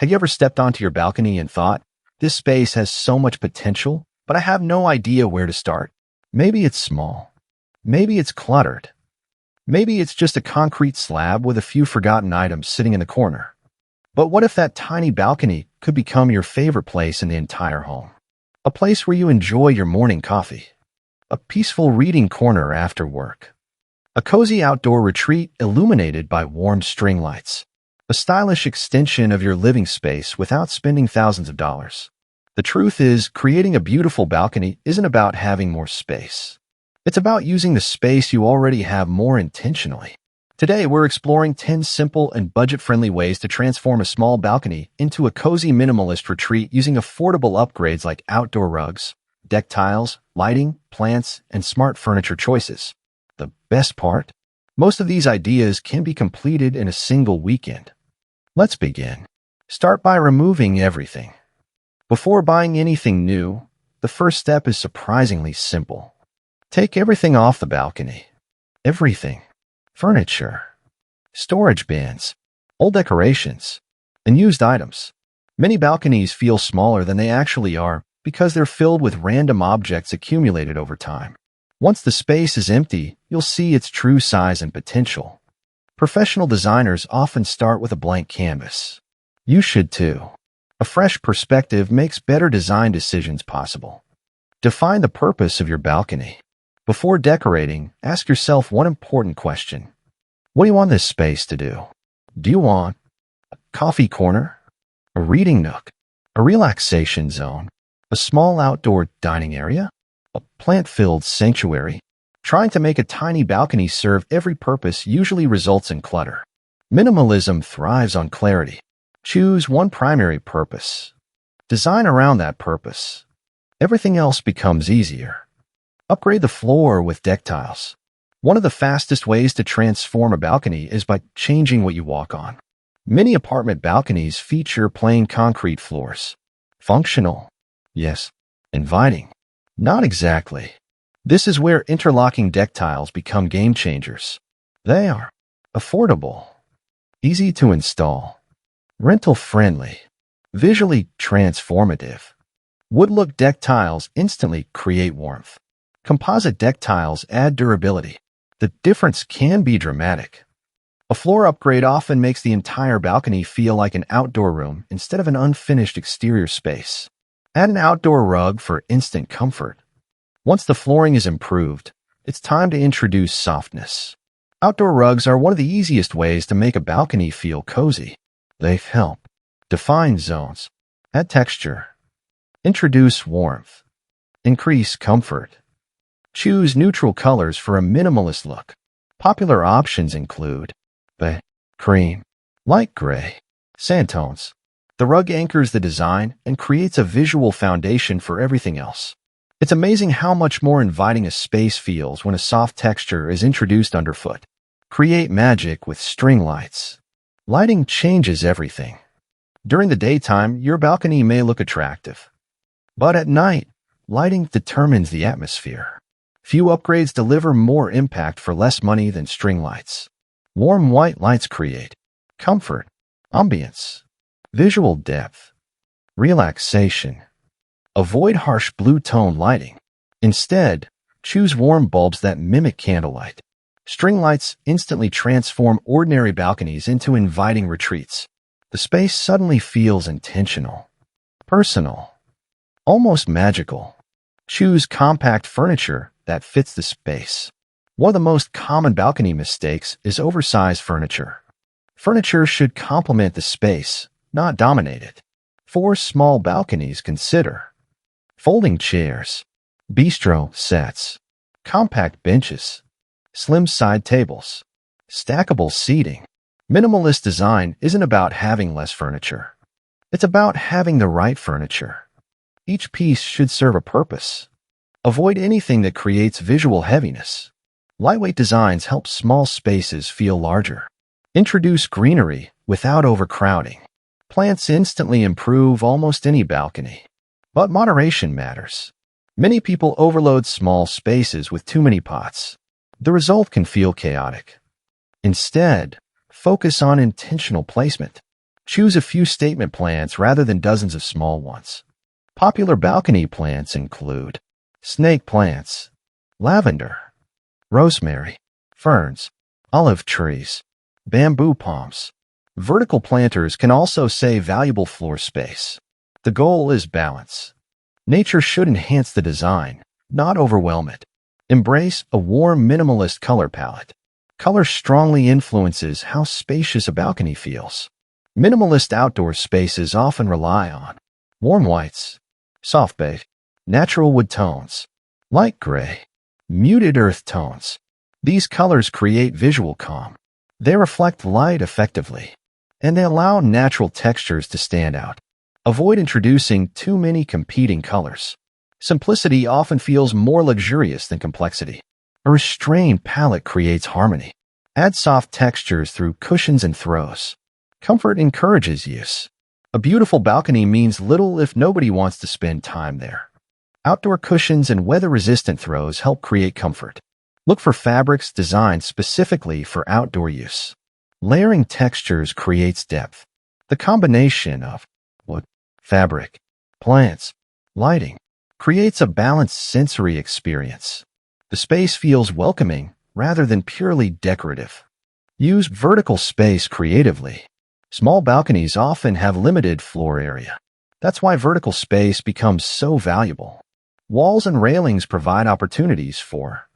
Have you ever stepped onto your balcony and thought, this space has so much potential, but I have no idea where to start? Maybe it's small. Maybe it's cluttered. Maybe it's just a concrete slab with a few forgotten items sitting in the corner. But what if that tiny balcony could become your favorite place in the entire home? A place where you enjoy your morning coffee. A peaceful reading corner after work. A cozy outdoor retreat illuminated by warm string lights. A stylish extension of your living space without spending thousands of dollars. The truth is, creating a beautiful balcony isn't about having more space. It's about using the space you already have more intentionally. Today, we're exploring 10 simple and budget-friendly ways to transform a small balcony into a cozy minimalist retreat using affordable upgrades like outdoor rugs, deck tiles, lighting, plants, and smart furniture choices. The best part? Most of these ideas can be completed in a single weekend. Let's begin. Start by removing everything. Before buying anything new, the first step is surprisingly simple. Take everything off the balcony. Everything. Furniture, storage bins, old decorations, and used items. Many balconies feel smaller than they actually are because they're filled with random objects accumulated over time. Once the space is empty, you'll see its true size and potential. Professional designers often start with a blank canvas. You should too. A fresh perspective makes better design decisions possible. Define the purpose of your balcony. Before decorating, ask yourself one important question. What do you want this space to do? Do you want a coffee corner, a reading nook, a relaxation zone, a small outdoor dining area, a plant-filled sanctuary? Trying to make a tiny balcony serve every purpose usually results in clutter. Minimalism thrives on clarity. Choose one primary purpose. Design around that purpose. Everything else becomes easier. Upgrade the floor with deck tiles. One of the fastest ways to transform a balcony is by changing what you walk on. Many apartment balconies feature plain concrete floors. Functional. Yes. Inviting. Not exactly. This is where interlocking deck tiles become game changers. They are affordable, easy to install, rental-friendly, visually transformative. Wood-look deck tiles instantly create warmth. Composite deck tiles add durability. The difference can be dramatic. A floor upgrade often makes the entire balcony feel like an outdoor room instead of an unfinished exterior space. Add an outdoor rug for instant comfort. Once the flooring is improved, it's time to introduce softness. Outdoor rugs are one of the easiest ways to make a balcony feel cozy. They help define zones, add texture, introduce warmth, increase comfort. Choose neutral colors for a minimalist look. Popular options include beige, cream, light gray, sand tones. The rug anchors the design and creates a visual foundation for everything else. It's amazing how much more inviting a space feels when a soft texture is introduced underfoot. Create magic with string lights. Lighting changes everything. During the daytime, your balcony may look attractive. But at night, lighting determines the atmosphere. Few upgrades deliver more impact for less money than string lights. Warm white lights create comfort, ambience, visual depth, relaxation. Avoid harsh blue-tone lighting. Instead, choose warm bulbs that mimic candlelight. String lights instantly transform ordinary balconies into inviting retreats. The space suddenly feels intentional, personal, almost magical. Choose compact furniture that fits the space. One of the most common balcony mistakes is oversized furniture. Furniture should complement the space, not dominate it. For small balconies, consider folding chairs, bistro sets, compact benches, slim side tables, stackable seating. Minimalist design isn't about having less furniture. It's about having the right furniture. Each piece should serve a purpose. Avoid anything that creates visual heaviness. Lightweight designs help small spaces feel larger. Introduce greenery without overcrowding. Plants instantly improve almost any balcony. But moderation matters. Many people overload small spaces with too many pots. The result can feel chaotic. Instead, focus on intentional placement. Choose a few statement plants rather than dozens of small ones. Popular balcony plants include snake plants, lavender, rosemary, ferns, olive trees, bamboo palms. Vertical planters can also save valuable floor space. The goal is balance. Nature should enhance the design, not overwhelm it. Embrace a warm minimalist color palette. Color strongly influences how spacious a balcony feels. Minimalist outdoor spaces often rely on warm whites, soft beige, natural wood tones, light gray, muted earth tones. These colors create visual calm. They reflect light effectively, and they allow natural textures to stand out. Avoid introducing too many competing colors. Simplicity often feels more luxurious than complexity. A restrained palette creates harmony. Add soft textures through cushions and throws. Comfort encourages use. A beautiful balcony means little if nobody wants to spend time there. Outdoor cushions and weather-resistant throws help create comfort. Look for fabrics designed specifically for outdoor use. Layering textures creates depth. The combination of wood, fabric, plants, lighting creates a balanced sensory experience. The space feels welcoming rather than purely decorative. Use vertical space creatively. Small balconies often have limited floor area. That's why vertical space becomes so valuable. Walls and railings provide opportunities for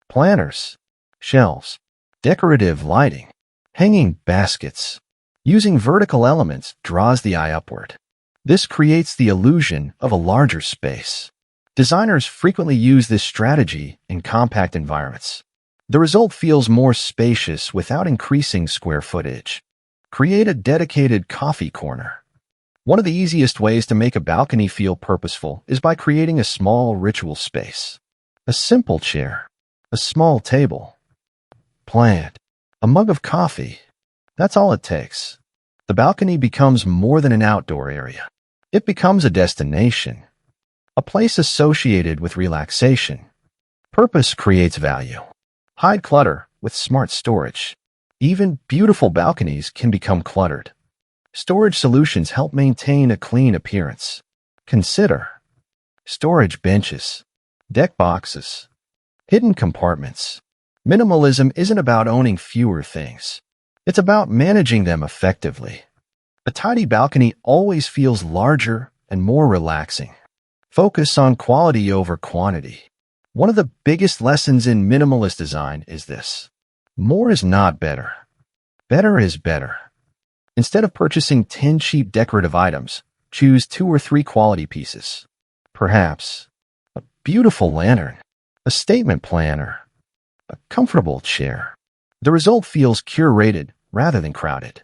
planters, shelves, decorative lighting, hanging baskets. Using vertical elements draws the eye upward. This creates the illusion of a larger space. Designers frequently use this strategy in compact environments. The result feels more spacious without increasing square footage. Create a dedicated coffee corner. One of the easiest ways to make a balcony feel purposeful is by creating a small ritual space. A simple chair, a small table, plant, a mug of coffee. That's all it takes. The balcony becomes more than an outdoor area. It becomes a destination, a place associated with relaxation. Purpose creates value. Hide clutter with smart storage. Even beautiful balconies can become cluttered. Storage solutions help maintain a clean appearance. Consider storage benches, deck boxes, hidden compartments. Minimalism isn't about owning fewer things. It's about managing them effectively. A tidy balcony always feels larger and more relaxing. Focus on quality over quantity. One of the biggest lessons in minimalist design is this. More is not better. Better is better. Instead of purchasing 10 cheap decorative items, choose 2 or 3 quality pieces. Perhaps a beautiful lantern, a statement planner, a comfortable chair. The result feels curated rather than crowded.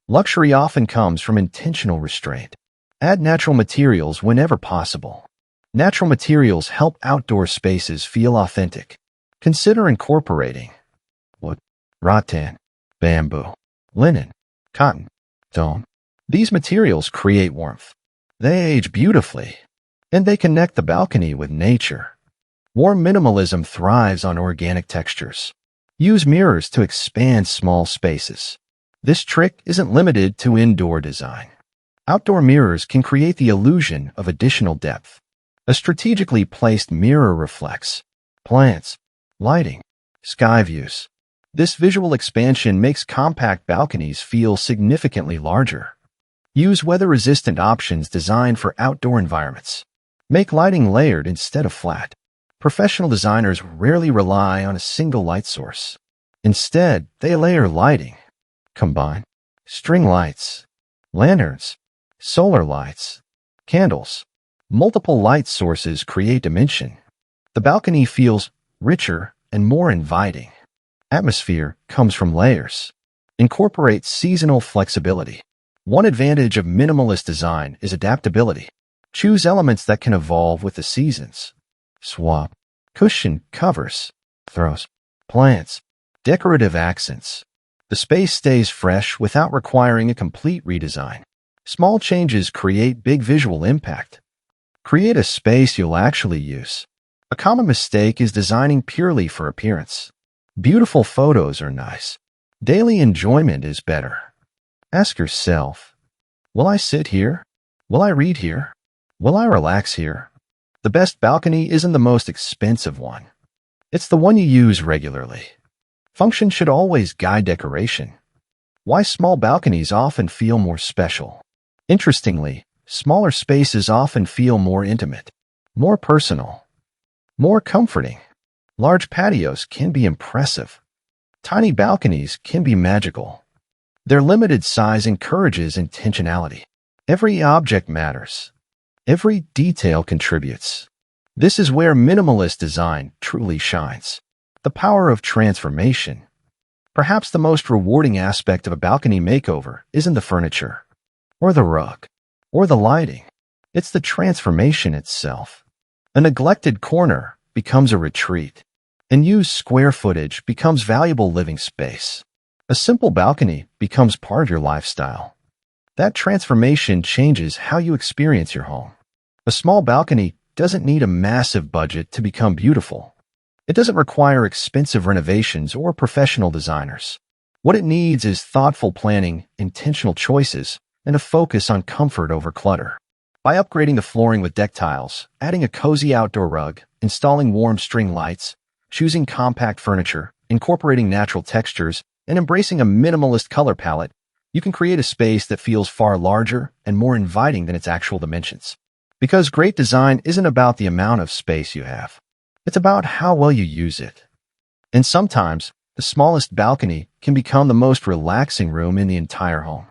Luxury often comes from intentional restraint. Add natural materials whenever possible. Natural materials help outdoor spaces feel authentic. Consider incorporating wood, rattan, bamboo, linen, cotton, stone. These materials create warmth. They age beautifully, and they connect the balcony with nature. Warm minimalism thrives on organic textures. Use mirrors to expand small spaces. This trick isn't limited to indoor design. Outdoor mirrors can create the illusion of additional depth. A strategically placed mirror reflects plants, lighting, sky views. This visual expansion makes compact balconies feel significantly larger. Use weather-resistant options designed for outdoor environments. Make lighting layered instead of flat. Professional designers rarely rely on a single light source. Instead, they layer lighting. Combine string lights, lanterns, solar lights, candles. Multiple light sources create dimension. The balcony feels richer and more inviting. Atmosphere comes from layers. Incorporate seasonal flexibility. One advantage of minimalist design is adaptability. Choose elements that can evolve with the seasons. Swap cushion covers, throws, plants, decorative accents. The space stays fresh without requiring a complete redesign. Small changes create big visual impact. Create a space you'll actually use. A common mistake is designing purely for appearance. Beautiful photos are nice. Daily enjoyment is better. Ask yourself, Will I sit here? Will I read here? Will I relax here? The best balcony isn't the most expensive one. It's the one you use regularly. Function should always guide decoration. Why small balconies often feel more special. Interestingly, smaller spaces often feel more intimate, more personal, more comforting. Large patios can be impressive. Tiny balconies can be magical. Their limited size encourages intentionality. Every object matters. Every detail contributes. This is where minimalist design truly shines. The power of transformation. Perhaps the most rewarding aspect of a balcony makeover isn't the furniture, or the rug, or the lighting. It's the transformation itself. A neglected corner becomes a retreat. Unused square footage becomes valuable living space. A simple balcony becomes part of your lifestyle. That transformation changes how you experience your home. A small balcony doesn't need a massive budget to become beautiful. It doesn't require expensive renovations or professional designers. What it needs is thoughtful planning, intentional choices, and a focus on comfort over clutter. By upgrading the flooring with deck tiles, adding a cozy outdoor rug, installing warm string lights, choosing compact furniture, incorporating natural textures, and embracing a minimalist color palette, you can create a space that feels far larger and more inviting than its actual dimensions. Because great design isn't about the amount of space you have. It's about how well you use it. And sometimes, the smallest balcony can become the most relaxing room in the entire home.